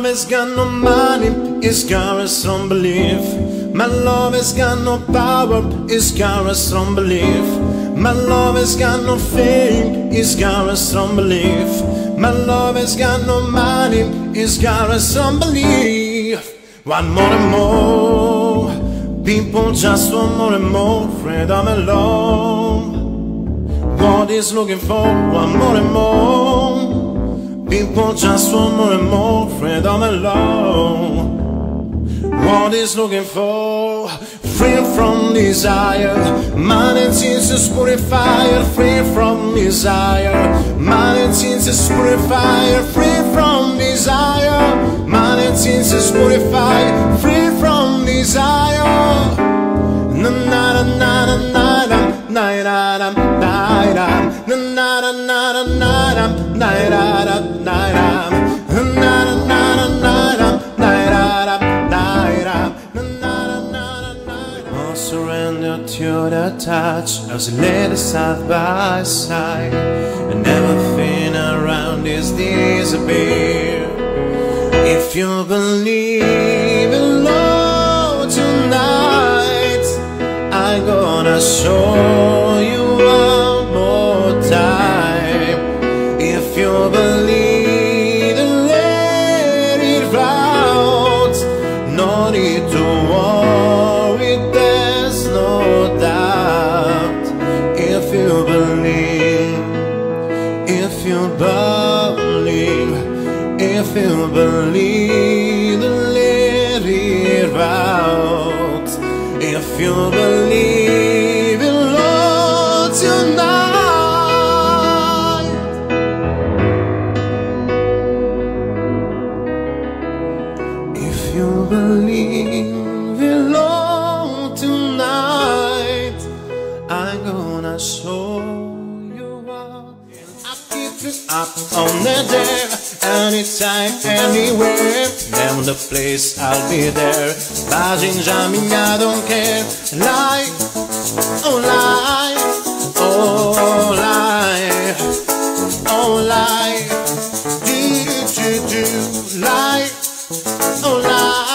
love has got no money, it's got a strong belief. My love has got no power, it's got a strong belief. My love has got no fame, it's got a strong belief. My love has got no money, it's got a strong belief. Want more and more, people just want more and more freedom and love. What is looking for, want more and more, people just want more and more freedom and love. What is looking for, free from desire, mind and senses purified, free from desire, mind and senses purified, free from desire, mind and senses purified, free from desire. Na na na na na na na na na na na na na na na. Surrender to the touch as we lay it side by side, and everything around is disappear. If you believe in love tonight, I'm gonna show you one more time. If you believe, then let it out. No need to worry, there's no doubt. If you believe, if you believe, if you believe, then let it out. If you believe in love tonight, if you believe in love tonight, I'm gonna show you what. I keep it up on the day, anytime, anywhere. Name the place, I'll be there. Pagina, I don't care. Lie, oh lie, oh lie, oh lie. Do lie, oh lie.